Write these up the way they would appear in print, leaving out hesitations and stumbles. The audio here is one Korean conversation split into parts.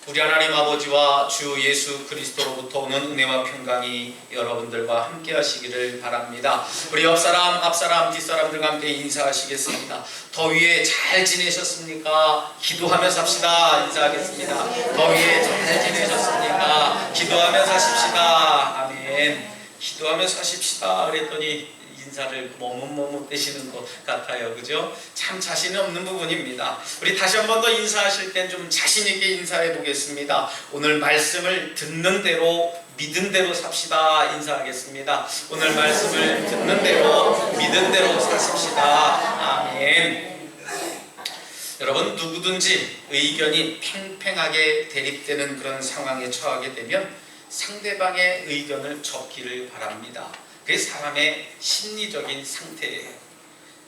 우리 하나님 아버지와 주 예수 그리스도로부터 오는 은혜와 평강이 여러분들과 함께 하시기를 바랍니다. 우리 옆사람, 앞사람, 뒷사람들과 함께 인사하시겠습니다. 더위에 잘 지내셨습니까? 기도하며 삽시다. 인사하겠습니다. 더위에 잘 지내셨습니까? 기도하며 사십시다. 아멘. 기도하며 사십시다 그랬더니 인사를 머뭇대시는 것 같아요. 그죠? 참 자신이 없는 부분입니다. 우리 다시 한 번 더 인사하실 땐 좀 자신있게 인사해 보겠습니다. 오늘 말씀을 듣는 대로 믿은 대로 삽시다. 인사하겠습니다. 오늘 말씀을 듣는 대로 믿은 대로 사십시다. 아멘. 여러분, 누구든지 의견이 팽팽하게 대립되는 그런 상황에 처하게 되면 상대방의 의견을 접기를 바랍니다. 그게 사람의 심리적인 상태예요.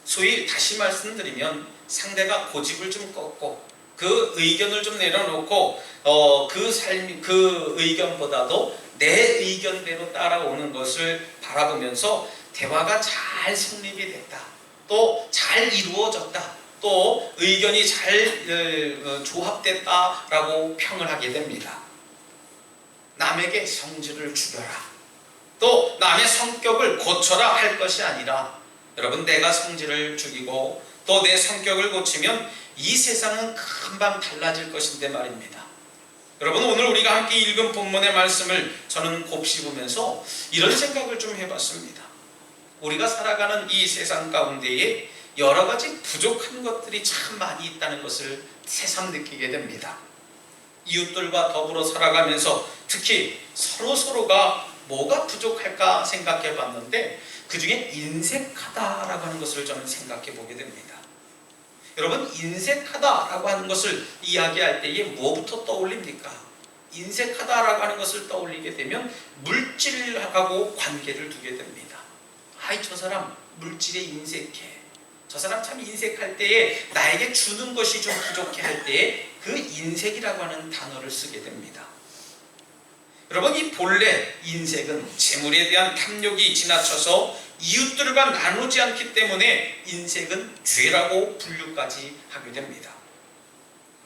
소위 다시 말씀드리면 상대가 고집을 좀 꺾고 그 의견을 좀 내려놓고 그 의견보다도 내 의견대로 따라오는 것을 바라보면서 대화가 잘 성립이 됐다, 또 잘 이루어졌다, 또 의견이 잘 조합됐다라고 평을 하게 됩니다. 남에게 성질을 주겨라, 또 남의 성격을 고쳐라 할 것이 아니라, 여러분, 내가 성질을 죽이고 또 내 성격을 고치면 이 세상은 금방 달라질 것인데 말입니다. 여러분, 오늘 우리가 함께 읽은 본문의 말씀을 저는 곱씹으면서 이런 생각을 좀 해봤습니다. 우리가 살아가는 이 세상 가운데에 여러 가지 부족한 것들이 참 많이 있다는 것을 새삼 느끼게 됩니다. 이웃들과 더불어 살아가면서 특히 서로가 뭐가 부족할까 생각해 봤는데 그 중에 인색하다라고 하는 것을 저는 생각해 보게 됩니다. 여러분, 인색하다라고 하는 것을 이야기할 때에 뭐부터 떠올립니까? 인색하다라고 하는 것을 떠올리게 되면 물질하고 관계를 두게 됩니다. 아이, 저 사람 물질에 인색해, 저 사람 참 인색할 때에 나에게 주는 것이 좀 부족해 할 때에 그 인색이라고 하는 단어를 쓰게 됩니다. 여러분, 이 본래 인색은 재물에 대한 탐욕이 지나쳐서 이웃들과 나누지 않기 때문에 인색은 죄라고 분류까지 하게 됩니다.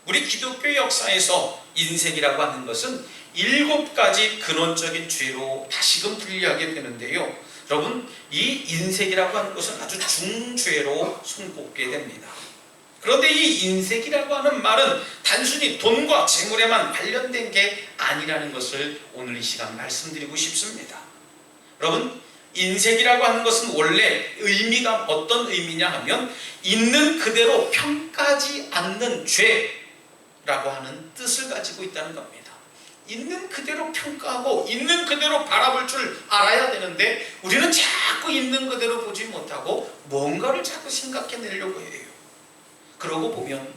우리 기독교 역사에서 인색이라고 하는 것은 7가지 근원적인 죄로 다시금 분류하게 되는데요. 여러분, 이 인색이라고 하는 것은 아주 중죄로 손꼽게 됩니다. 그런데 이 인색이라고 하는 말은 단순히 돈과 재물에만 관련된 게 아니라는 것을 오늘 이 시간 말씀드리고 싶습니다. 여러분, 인색이라고 하는 것은 원래 의미가 어떤 의미냐 하면 있는 그대로 평가하지 않는 죄라고 하는 뜻을 가지고 있다는 겁니다. 있는 그대로 평가하고 있는 그대로 바라볼 줄 알아야 되는데 우리는 자꾸 있는 그대로 보지 못하고 뭔가를 자꾸 생각해내려고 해요. 그러고 보면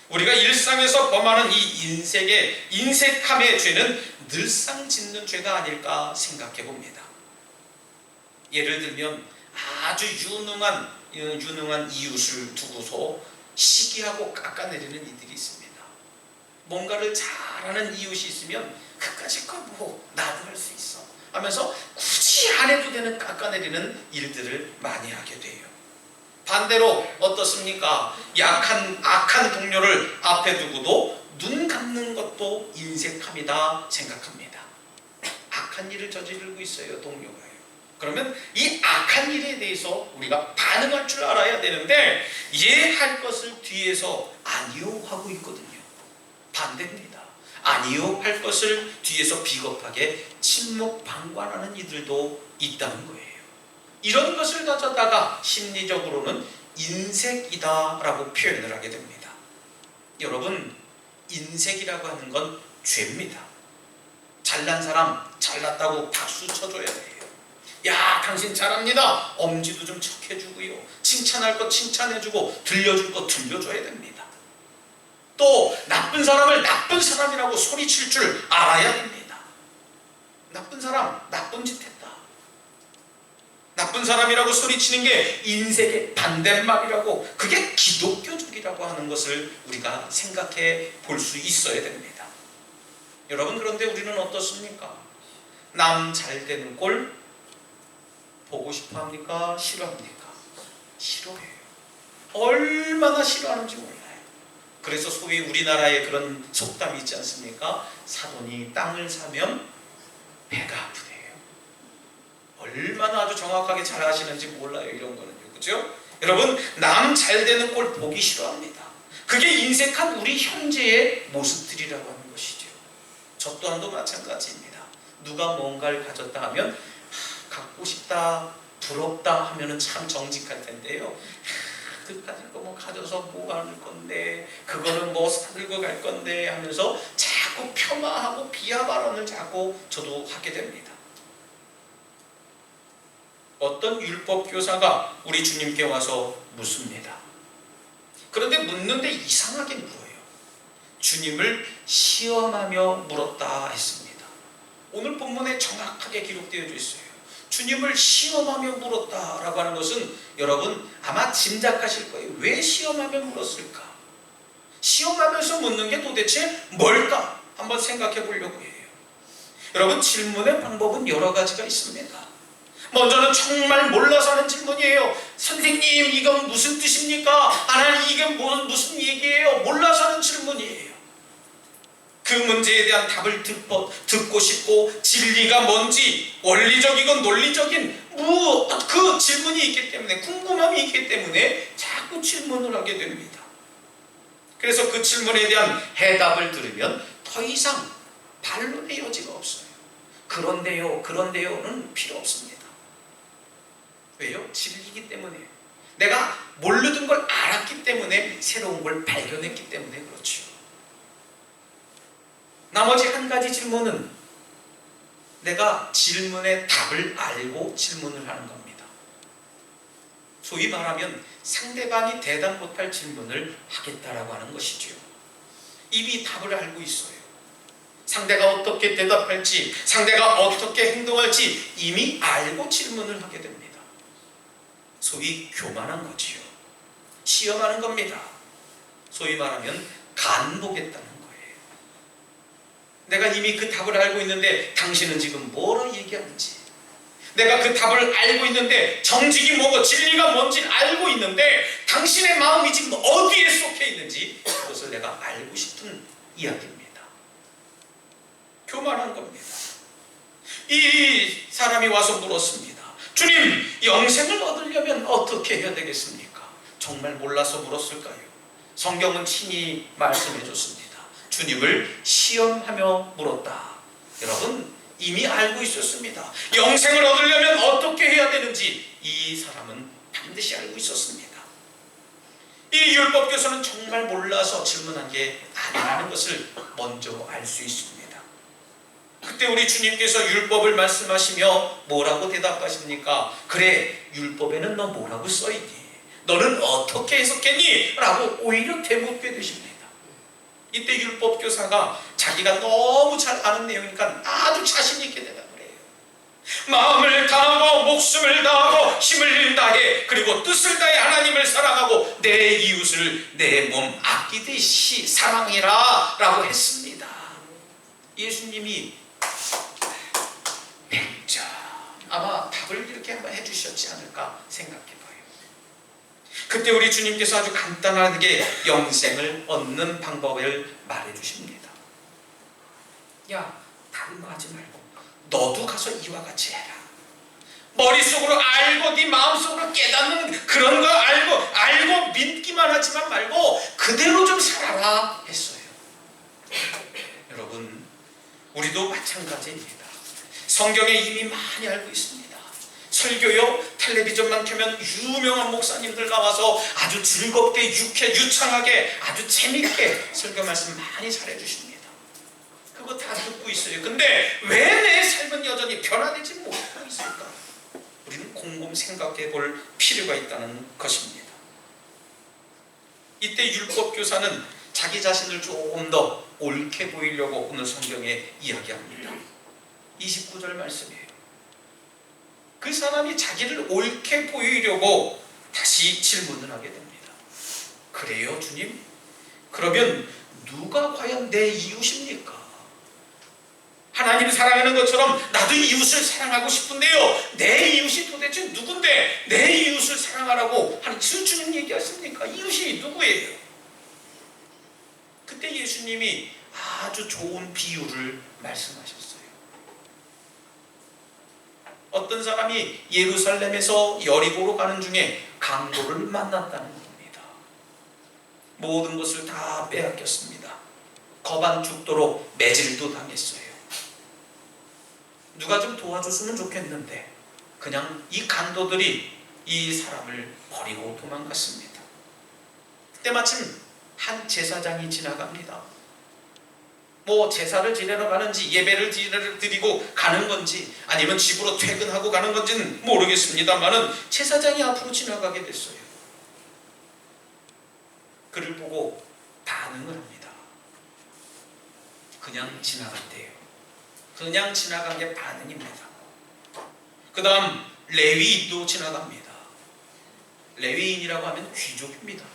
우리가 일상에서 범하는 이 인색함의 죄는 늘상 짓는 죄가 아닐까 생각해 봅니다. 예를 들면 아주 유능한 이웃을 두고서 시기하고 깎아내리는 이들이 있습니다. 뭔가를 잘하는 이웃이 있으면 그까짓 거 뭐 나도 할 수 있어 하면서 굳이 안 해도 되는 깎아내리는 일들을 많이 하게 돼요. 반대로 어떻습니까? 악한 동료를 앞에 두고도 눈 감는 것도 인색함이다 생각합니다. 악한 일을 저지르고 있어요, 동료가요. 그러면 이 악한 일에 대해서 우리가 반응할 줄 알아야 되는데 예 할 것을 뒤에서 아니요 하고 있거든요. 반대입니다. 아니요 할 것을 뒤에서 비겁하게 침묵 방관하는 이들도 있다는 거예요. 이런 것을 가져다가 심리적으로는 인색이다라고 표현을 하게 됩니다. 여러분, 인색이라고 하는 건 죄입니다. 잘난 사람 잘났다고 박수 쳐줘야 돼요. 야, 당신 잘합니다. 엄지도 좀 척해주고요. 칭찬할 것 칭찬해주고 들려줄 것 들려줘야 됩니다. 또 나쁜 사람을 나쁜 사람이라고 소리칠 줄 알아야 됩니다. 나쁜 사람 나쁜 짓 했다, 나쁜 사람이라고 소리치는 게 인색의 반대말이라고, 그게 기독교적이라고 하는 것을 우리가 생각해 볼 수 있어야 됩니다. 여러분, 그런데 우리는 어떻습니까? 남 잘 되는 꼴 보고 싶어 합니까? 싫어합니까? 싫어해요. 얼마나 싫어하는지 몰라요. 그래서 소위 우리나라에 그런 속담이 있지 않습니까? 사돈이 땅을 사면 배가 아프대요. 얼마나 아주 정확하게 잘 아시는지 몰라요, 이런 거는요. 그죠? 여러분, 남 잘 되는 꼴 보기 싫어합니다. 그게 인색한 우리 현재의 모습들이라고 하는 것이죠. 저 또한도 마찬가지입니다. 누가 뭔가를 가졌다 하면 갖고 싶다, 부럽다 하면은 참 정직할 텐데요. 그 가질 거 뭐 가져서 뭐 하는 건데, 그거는 뭐 사들고 갈 건데 하면서 자꾸 폄하하고 비하 발언을 자꾸 저도 하게 됩니다. 어떤 율법 교사가 우리 주님께 와서 묻습니다. 그런데 묻는데 이상하게 물어요. 주님을 시험하며 물었다 했습니다. 오늘 본문에 정확하게 기록되어 있어요. 주님을 시험하며 물었다라고 하는 것은 여러분 아마 짐작하실 거예요. 왜 시험하며 물었을까? 시험하면서 묻는 게 도대체 뭘까? 한번 생각해 보려고 해요. 여러분, 질문의 방법은 여러 가지가 있습니다. 먼저는 정말 몰라서 하는 질문이에요. 선생님, 이건 무슨 뜻입니까? 하나님, 이게 무슨 얘기예요? 몰라서 하는 질문이에요. 그 문제에 대한 답을 듣고 싶고, 진리가 뭔지 원리적이건 논리적인 그 질문이 있기 때문에, 궁금함이 있기 때문에 자꾸 질문을 하게 됩니다. 그래서 그 질문에 대한 해답을 들으면 더 이상 반론의 여지가 없어요. 그런데요는 필요 없습니다. 왜요? 진리이기 때문에, 내가 모르던 걸 알았기 때문에, 새로운 걸 발견했기 때문에 그렇죠. 나머지 한 가지 질문은 내가 질문의 답을 알고 질문을 하는 겁니다. 소위 말하면 상대방이 대답 못할 질문을 하겠다라고 하는 것이죠. 이미 답을 알고 있어요. 상대가 어떻게 대답할지, 상대가 어떻게 행동할지 이미 알고 질문을 하게 됩니다. 소위 교만한 거지요. 시험하는 겁니다. 소위 말하면 간보겠다는 거예요. 내가 이미 그 답을 알고 있는데 당신은 지금 뭐라 얘기하는지, 내가 그 답을 알고 있는데 정직이 뭐고 진리가 뭔지 알고 있는데 당신의 마음이 지금 어디에 속해 있는지 그것을 내가 알고 싶은 이야기입니다. 교만한 겁니다. 이 사람이 와서 물었습니다. 주님, 영생을 얻으려면 어떻게 해야 되겠습니까? 정말 몰라서 물었을까요? 성경은 친히 말씀해 줬습니다. 주님을 시험하며 물었다. 여러분, 이미 알고 있었습니다. 영생을 얻으려면 어떻게 해야 되는지 이 사람은 반드시 알고 있었습니다. 이 율법교사는 정말 몰라서 질문한 게 아니라는 것을 먼저 알 수 있습니다. 그때 우리 주님께서 율법을 말씀하시며 뭐라고 대답하십니까? 그래, 율법에는 너 뭐라고 써있니? 너는 어떻게 해석했니? 라고 오히려 되묻게 되십니다. 이때 율법교사가 자기가 너무 잘 아는 내용이니까 아주 자신 있게 대답을 해요. 마음을 다하고 목숨을 다하고 힘을 다해 그리고 뜻을 다해 하나님을 사랑하고 내 이웃을 내 몸 아끼듯이 사랑해라 라고 했습니다. 예수님이 아마 답을 이렇게 한번 해주셨지 않을까 생각해봐요. 그때 우리 주님께서 아주 간단하게 영생을 얻는 방법을 말해주십니다. 야, 다른 거 하지 말고 너도 가서 이와 같이 해라. 머릿속으로 알고 네 마음속으로 깨닫는 그런 거 알고 믿기만 하지만 말고 그대로 좀 살아라 했어요. 여러분, 우리도 마찬가지입니다. 성경에 이미 많이 알고 있습니다. 설교요, 텔레비전만 켜면 유명한 목사님들 나와서 아주 즐겁게, 유창하게, 아주 재밌게 설교 말씀 많이 잘해 주십니다. 그거 다 듣고 있어요. 근데 왜 내 삶은 여전히 변화되지 못하고 있을까? 우리는 곰곰 생각해 볼 필요가 있다는 것입니다. 이때 율법교사는 자기 자신을 조금 더 옳게 보이려고 오늘 성경에 이야기합니다. 29절 말씀이에요. 그 사람이 자기를 옳게 보이려고 다시 질문을 하게 됩니다. 그래요, 주님? 그러면 누가 과연 내 이웃입니까? 하나님을 사랑하는 것처럼 나도 이웃을 사랑하고 싶은데요, 내 이웃이 도대체 누군데 내 이웃을 사랑하라고 하는 주님 얘기하십니까? 이웃이 누구예요? 그때 예수님이 아주 좋은 비유를 말씀하셨어요. 어떤 사람이 예루살렘에서 여리고로 가는 중에 강도를 만났다는 겁니다. 모든 것을 다 빼앗겼습니다. 겁안 죽도록 매질도 당했어요. 누가 좀 도와줬으면 좋겠는데 그냥 이 강도들이 이 사람을 버리고 도망갔습니다. 그때 마침 한 제사장이 지나갑니다. 뭐 제사를 지내러 가는지 예배를 드리고 가는 건지 아니면 집으로 퇴근하고 가는 건지는 모르겠습니다만은 제사장이 앞으로 지나가게 됐어요. 그를 보고 반응을 합니다. 그냥 지나갔대요. 그냥 지나간 게 반응입니다. 그 다음 레위인도 지나갑니다. 레위인이라고 하면 귀족입니다.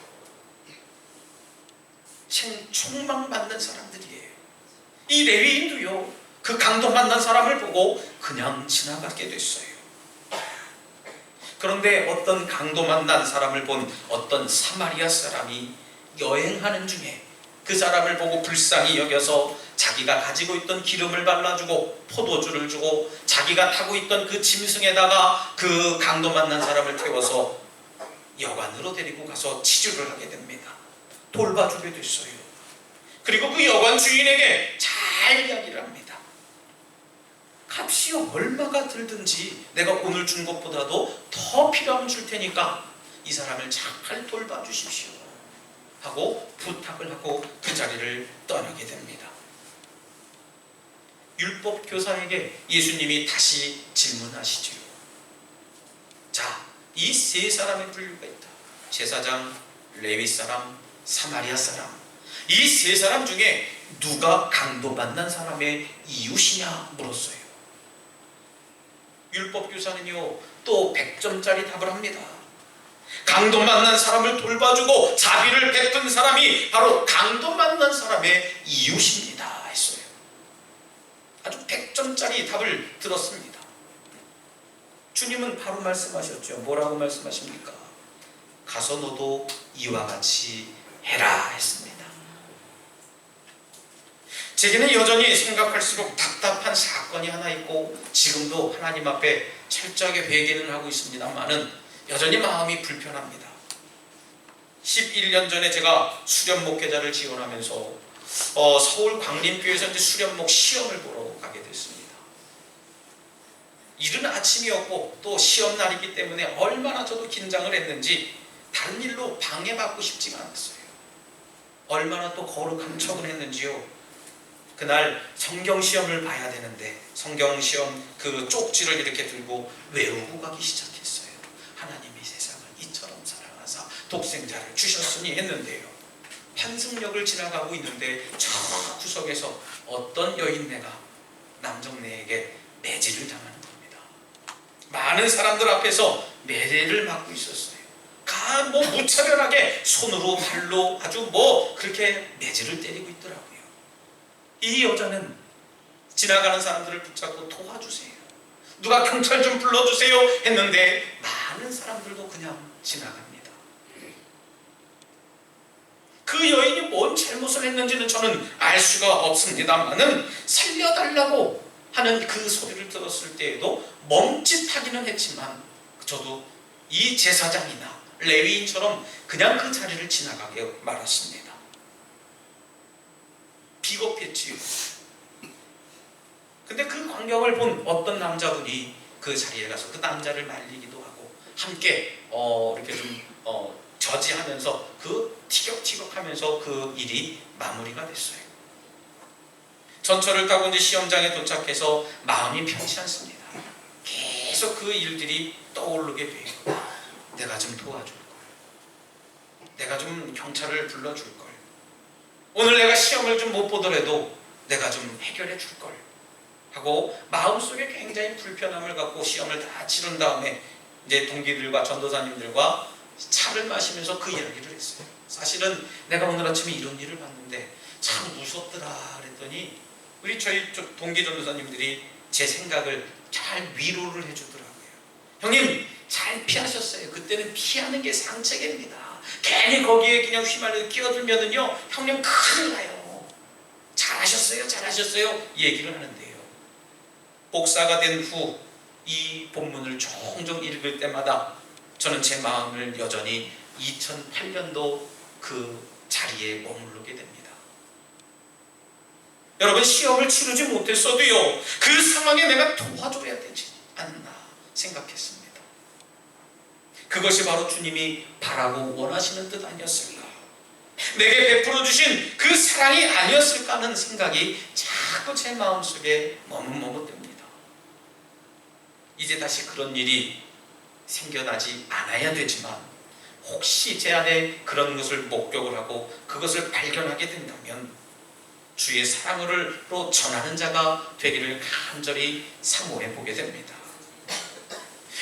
총망받는 사람들이에요. 이 레위인도요, 그 강도 만난 사람을 보고 그냥 지나가게 됐어요. 그런데 어떤 강도 만난 사람을 본 어떤 사마리아 사람이 여행하는 중에 그 사람을 보고 불쌍히 여겨서 자기가 가지고 있던 기름을 발라주고 포도주를 주고 자기가 타고 있던 그 짐승에다가 그 강도 만난 사람을 태워서 여관으로 데리고 가서 치료를 하게 됩니다. 돌봐주게 됐어요. 그리고 그 여관 주인에게 잘 이야기를 합니다. 값이 얼마가 들든지 내가 오늘 준 것보다도 더 필요하면 줄 테니까 이 사람을 잘 돌봐주십시오 하고 부탁을 하고 그 자리를 떠나게 됩니다. 율법 교사에게 예수님이 다시 질문하시죠. 자, 이 세 사람의 분류가 있다. 제사장, 레위 사람, 사마리아 사람. 이 세 사람 중에 누가 강도 만난 사람의 이웃이냐 물었어요. 율법 교사는요, 또 100점짜리 답을 합니다. 강도 만난 사람을 돌봐주고 자비를 베푼 사람이 바로 강도 만난 사람의 이웃입니다 했어요. 아주 100점짜리 답을 들었습니다. 주님은 바로 말씀하셨죠. 뭐라고 말씀하십니까? 가서 너도 이와 같이 해라 했습니다. 제게는 여전히 생각할수록 답답한 사건이 하나 있고 지금도 하나님 앞에 철저하게 회개는 하고 있습니다만은 여전히 마음이 불편합니다. 11년 전에 제가 수련 목회자를 지원하면서 서울 광림교회에서 이제 수련목 시험을 보러 가게 됐습니다. 이른 아침이었고 또 시험 날이기 때문에 얼마나 저도 긴장을 했는지 다른 일로 방해받고 싶지가 않았어요. 얼마나 또 거룩한 척을 했는지요. 그날 성경시험을 봐야 되는데 성경시험 그 쪽지를 이렇게 들고 외우고 가기 시작했어요. 하나님이 세상을 이처럼 사랑하사 독생자를 주셨으니 했는데요. 환승역을 지나가고 있는데 저 구석에서 어떤 여인네가 남정네에게 매질을 당하는 겁니다. 많은 사람들 앞에서 매질을 맞고 있었어요. 뭐 무차별하게 손으로 발로 아주 그렇게 매질을 때리고 있더라고요. 이 여자는 지나가는 사람들을 붙잡고 도와주세요, 누가 경찰 좀 불러주세요 했는데 많은 사람들도 그냥 지나갑니다. 그 여인이 뭔 잘못을 했는지는 저는 알 수가 없습니다만은 살려달라고 하는 그 소리를 들었을 때에도 멈칫하기는 했지만 저도 이 제사장이나 레위인처럼 그냥 그 자리를 지나가게 말았습니다. 비겁했지요. 근데 그 광경을 본 어떤 남자분이 그 자리에 가서 그 남자를 말리기도 하고 함께 이렇게 좀 저지하면서 그 티격태격하면서 그 일이 마무리가 됐어요. 전철을 타고 이제 시험장에 도착해서 마음이 편치 않습니다. 계속 그 일들이 떠오르게 돼요. 내가 좀 도와줄 걸, 내가 좀 경찰을 불러줄 걸, 오늘 내가 시험을 좀 못 보더라도 내가 좀 해결해 줄 걸 하고 마음속에 굉장히 불편함을 갖고 시험을 다 치른 다음에 이제 동기들과 전도사님들과 차를 마시면서 그 이야기를 했어요. 사실은 내가 오늘 아침에 이런 일을 봤는데 참 무섭더라 그랬더니 우리 저희 동기 전도사님들이 제 생각을 잘 위로를 해주더라고요. 형님 잘 피하셨어요. 그때는 피하는 게 상책입니다. 괜히 거기에 그냥 휘말려 끼어들면은요 형님 큰일 나요. 잘하셨어요, 잘하셨어요 얘기를 하는데요. 목사가 된 후 이 본문을 종종 읽을 때마다 저는 제 마음을 여전히 2008년도 그 자리에 머무르게 됩니다. 여러분, 시험을 치르지 못했어도요, 그 상황에 내가 도와줘야 되지 않나 생각했습니다. 그것이 바로 주님이 바라고 원하시는 뜻 아니었을까? 내게 베풀어 주신 그 사랑이 아니었을까 하는 생각이 자꾸 제 마음속에 머뭇머뭇됩니다. 이제 다시 그런 일이 생겨나지 않아야 되지만, 혹시 제 안에 그런 것을 목격을 하고 그것을 발견하게 된다면 주의 사랑으로 전하는 자가 되기를 간절히 사모해 보게 됩니다.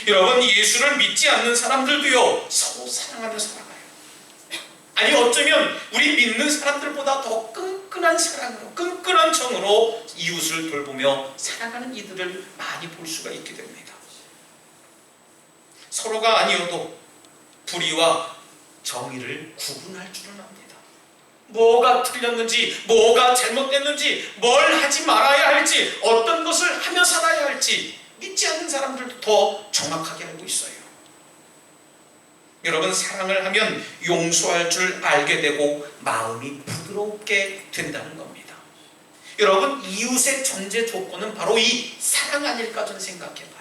여러분, 예수를 믿지 않는 사람들도요, 서로 사랑하며 살아가요. 아니, 어쩌면 우리 믿는 사람들보다 더 끈끈한 사랑으로, 끈끈한 정으로 이웃을 돌보며 살아가는 이들을 많이 볼 수가 있게 됩니다. 서로가 아니어도 불의와 정의를 구분할 줄은 압니다. 뭐가 틀렸는지, 뭐가 잘못됐는지, 뭘 하지 말아야 할지, 어떤 것을 하며 살아야 할지 믿지 않는 사람들도 더 정확하게 알고 있어요. 여러분, 사랑을 하면 용서할 줄 알게 되고 마음이 부드럽게 된다는 겁니다. 여러분, 이웃의 전제 조건은 바로 이 사랑 아닐까 저는 생각해봐요.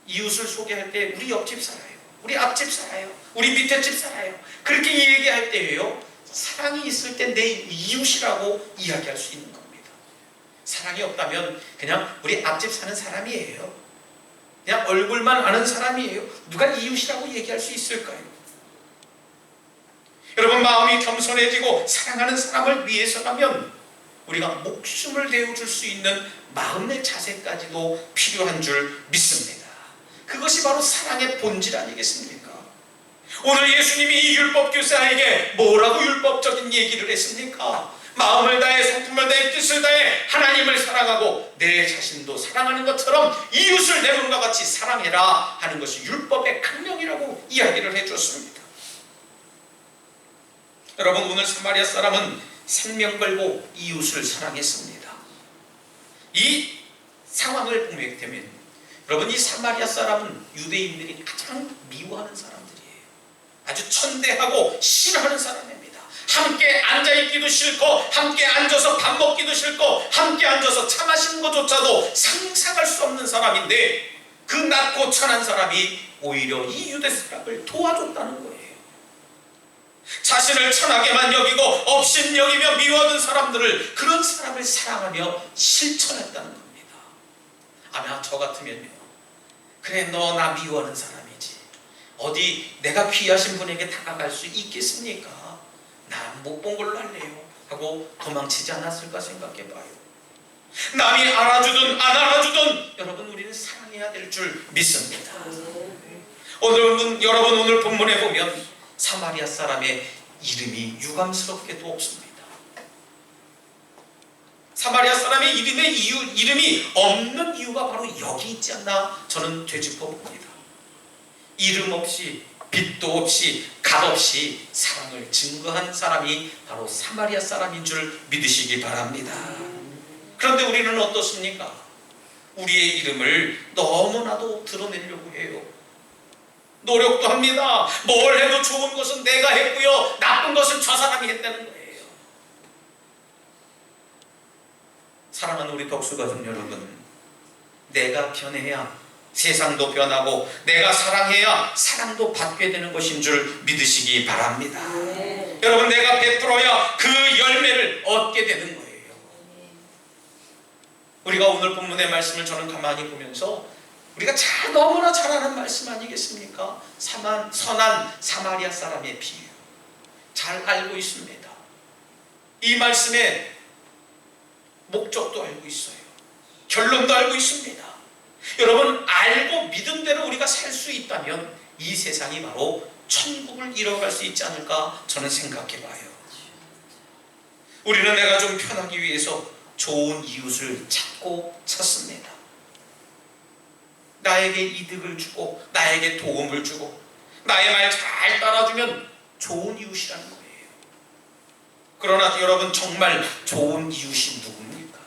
이웃을 소개할 때 우리 옆집 살아요, 우리 앞집 살아요, 우리 밑에 집 살아요, 그렇게 얘기할 때예요, 사랑이 있을 때 내 이웃이라고 이야기할 수 있는 겁니다. 사랑이 없다면 그냥 우리 앞집 사는 사람이에요, 그냥 얼굴만 아는 사람이에요. 누가 이웃이라고 얘기할 수 있을까요? 여러분, 마음이 겸손해지고 사랑하는 사람을 위해서라면 우리가 목숨을 내어줄 수 있는 마음의 자세까지도 필요한 줄 믿습니다. 그것이 바로 사랑의 본질 아니겠습니까? 오늘 예수님이 이 율법교사에게 뭐라고 율법적인 얘기를 했습니까? 마음을 다해, 성품을 다해, 뜻을 다해 하나님을 사랑하고 내 자신도 사랑하는 것처럼 이웃을 내 몸과 같이 사랑해라 하는 것이 율법의 강령이라고 이야기를 해줬습니다. 여러분, 오늘 사마리아 사람은 생명 걸고 이웃을 사랑했습니다. 이 상황을 보게 되면 여러분, 이 사마리아 사람은 유대인들이 가장 미워하는 사람들이에요. 아주 천대하고 싫어하는 사람입니다. 함께 앉아있기도 싫고, 함께 앉아서 밥 먹기도 싫고, 함께 앉아서 차 마시는 것조차도 상상할 수 없는 사람인데, 그 낮고 천한 사람이 오히려 이 유대 사람을 도와줬다는 거예요. 자신을 천하게만 여기고 업신여기며 미워하던 사람들을, 그런 사람을 사랑하며 실천했다는 겁니다. 아마 저 같으면요, 그래, 너 나 미워하는 사람이지, 어디 내가 귀하신 분에게 다가갈 수 있겠습니까? 난 못 본 걸로 할래요 하고 도망치지 않았을까 생각해봐요. 남이 알아주든 안 알아주든 여러분, 우리는 사랑해야 될 줄 믿습니다. 여러분, 오늘 본문에 보면 사마리아 사람의 이름이 유감스럽게도 없습니다. 사마리아 사람의 이름이 없는 이유가 바로 여기 있지 않나 저는 되짚어 봅니다. 이름 없이, 빚도 없이, 값 없이 사랑을 증거한 사람이 바로 사마리아 사람인 줄 믿으시기 바랍니다. 그런데 우리는 어떻습니까? 우리의 이름을 너무나도 드러내려고 해요. 노력도 합니다. 뭘 해도 좋은 것은 내가 했고요, 나쁜 것은 저 사람이 했다는 거예요. 사랑하는 우리 덕수가족 여러분, 내가 변해야 세상도 변하고, 내가 사랑해야 사랑도 받게 되는 것인 줄 믿으시기 바랍니다. 여러분, 내가 베풀어야 그 열매를 얻게 되는 거예요. 우리가 오늘 본문의 말씀을 저는 가만히 보면서 우리가 너무나 잘 아는 말씀 아니겠습니까? 선한 사마리아 사람의 비유 잘 알고 있습니다. 이 말씀의 목적도 알고 있어요. 결론도 알고 있습니다. 여러분, 알고 믿은 대로 우리가 살 수 있다면 이 세상이 바로 천국을 이뤄갈 수 있지 않을까 저는 생각해 봐요. 우리는 내가 좀 편하기 위해서 좋은 이웃을 찾습니다. 나에게 이득을 주고, 나에게 도움을 주고, 나의 말 잘 따라주면 좋은 이웃이라는 거예요. 그러나 여러분, 정말 좋은 이웃이 누굽니까?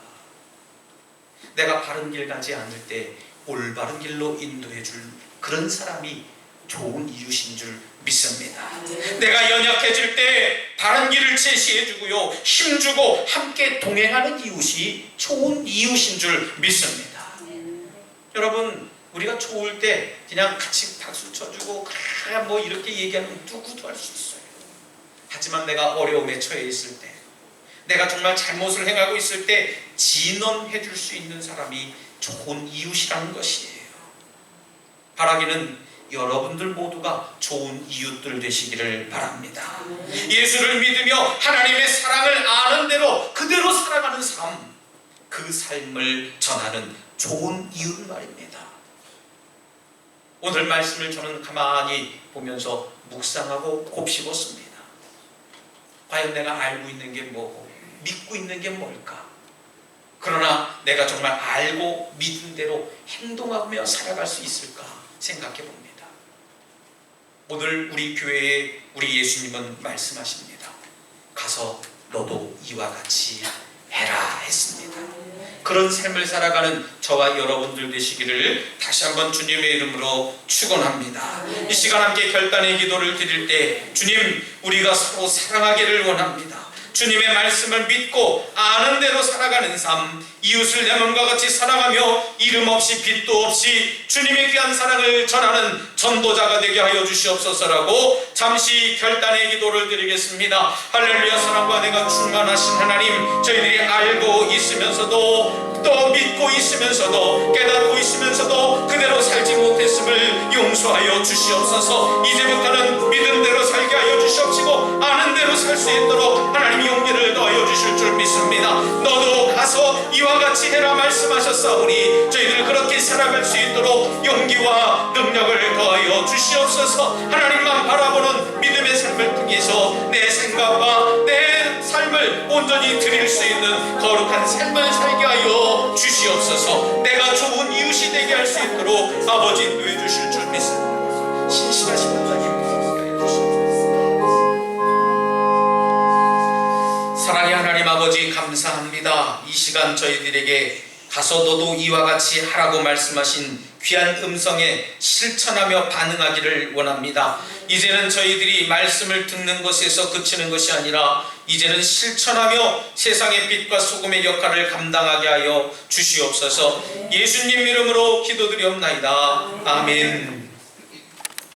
내가 바른 길 가지 않을 때 올바른 길로 인도해 줄 그런 사람이 좋은 이웃인 줄 믿습니다. 내가 연약해질 때 바른 길을 제시해 주고요, 힘주고 함께 동행하는 이웃이 좋은 이웃인 줄 믿습니다. 여러분, 우리가 좋을 때 그냥 같이 박수 쳐주고 그래 뭐 이렇게 얘기하면 누구도 할 수 있어요. 하지만 내가 어려움에 처해 있을 때, 내가 정말 잘못을 행하고 있을 때 진언해 줄 수 있는 사람이 좋은 이웃이라는 것이에요. 바라기는 여러분들 모두가 좋은 이웃들 되시기를 바랍니다. 예수를 믿으며 하나님의 사랑을 아는 대로 그대로 살아가는 삶, 그 삶을 전하는 좋은 이웃 말입니다. 오늘 말씀을 저는 가만히 보면서 묵상하고 곱씹었습니다. 과연 내가 알고 있는 게 뭐고 믿고 있는 게 뭘까? 그러나 내가 정말 알고 믿은 대로 행동하며 살아갈 수 있을까 생각해 봅니다. 오늘 우리 교회에 우리 예수님은 말씀하십니다. 가서 너도 이와 같이 해라 했습니다. 그런 삶을 살아가는 저와 여러분들 되시기를 다시 한번 주님의 이름으로 축원합니다. 이 시간 함께 결단의 기도를 드릴 때, 주님, 우리가 서로 사랑하기를 원합니다. 주님의 말씀을 믿고 아는 대로 살아가는 삶, 이웃을 내 몸과 같이 사랑하며 이름 없이 빛도 없이 주님의 귀한 사랑을 전하는 전도자가 되게 하여 주시옵소서라고 잠시 결단의 기도를 드리겠습니다. 할렐루야. 사랑과 내가 충만하신 하나님, 저희들이 알고 있으면서도 또 믿고 있으면서도 깨닫고 있으면서도 그대로 살지 못했음을 용서하여 주시옵소서. 이제부터는 믿은 대로 살게 하여 주시옵시고 아는 대로 살 수 있도록 하나님이 용기를 더하여 주실 줄 믿습니다. 너도 가서 이와 같이 해라 말씀하셨사오니 저희들 그렇게 살아갈 수 있도록 용기와 능력을 더하여 주시옵소서. 하나님만 바라보는 믿음의 삶을 통해서 내 생각과 내 삶을 온전히 드릴 수 있는 거룩한 삶을 살게 하여 주시옵소서. 내가 좋은 이웃이 되게 할 수 있도록 아버지 인도해 주실 줄 믿습니다. 신실하신 하나님, 사랑의 하나님 아버지, 감사합니다. 이 시간 저희들에게 가서 너도 이와 같이 하라고 말씀하신 귀한 음성에 실천하며 반응하기를 원합니다. 이제는 저희들이 말씀을 듣는 것에서 그치는 것이 아니라 이제는 실천하며 세상의 빛과 소금의 역할을 감당하게 하여 주시옵소서. 예수님 이름으로 기도드리옵나이다. 아멘.